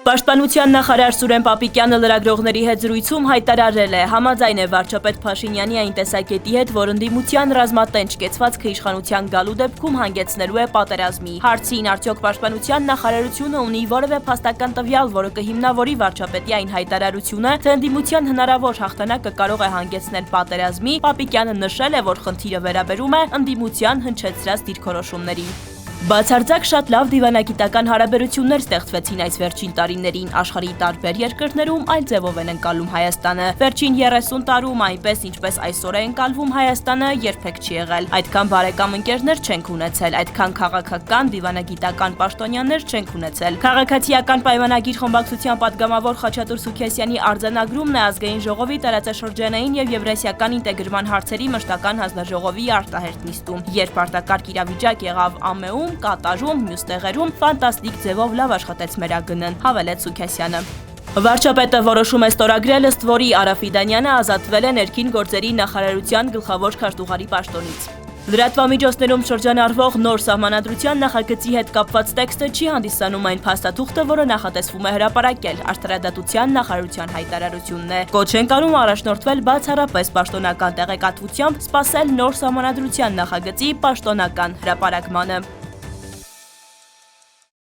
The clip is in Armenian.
Պաշտպանության նախարար Սուրեն Պապիկյանը լրագրողների հետ զրույցում հայտարարել է, համաձայն է վարչապետ Փաշինյանի այն տեսակետի հետ, որ ընդդիմության ռազմատենչ կեցվածքը իշխանության գալու դեպքում հանգեցնելու է պատերազմի։ Հարցին արդյոք պաշտպանության նախարարությունը ունի որևէ փաստական տվյալ, որը կհիմնավորի վարչապետի այն հայտարարությունը, թե ընդդիմության հնարավոր հաղթանակը կարող է հանգեցնել պատերազմի, Պապիկյանը նշել է, որ խնդիրը վերաբերում է ընդդիմության հնչեցրած դիրքորոշումներին։ Բացարձակ շատ լավ դիվանագիտական հարաբերություններ ստեղծվեցին այս վերջին տարիներին, աշխարհի տարբեր երկրներում այլ ձևով են ընկալում Հայաստանը։ Վերջին 30 տարում այնպես, ինչպես այսօր է ընկալվում Հայաստանը, երբեք չի եղել։ Այդքան բարեկամ ընկերներ չենք ունեցել, այդքան քաղաքական, դիվանագիտական պաշտոնյաներ չենք ունեցել։ Քաղաքացիական պայմանագիր խմբակցության падգամավոր Խաչատուր Սուքեսյանի արձանագրումն է ազգային ժողովի տարածաշրջանային եւ եվրասիական ինտեգրման հարցերի մշտական հանձնաժողովի արտահերտ նիստում, երբ արտակարգ իրավիճակ եղավ ԱՄԷ-ում, Կատարում, մյուս տեղերում ֆանտաստիկ ձևով լավ աշխատեց մեր ԱԳՆ-ն, հավելեց Սուքեսյանը։ Վարչապետը որոշում է ստորագրել, ըստ որի Արա Ֆիդանյանը ազատվել է ներքին գործերի նախարարության գլխավոր քարտուղարի պաշտոնից։ Լրատվամիջոցներում շրջանառվող նոր սահմանադրության նախագծի հետ կապված տեքստը չի հանդիսանում այն փաստաթուղթը, որը նախատեսվում է հրապարակել, Արտարադատության նախարարության հայտարարությունն է։ Կոչ են անում առաջնորդվել բացառապես պաշտոնական տեղեկատվությամբ, սպասել նոր սահմանադրության նախագծի պաշտոնական հրապարակմանը։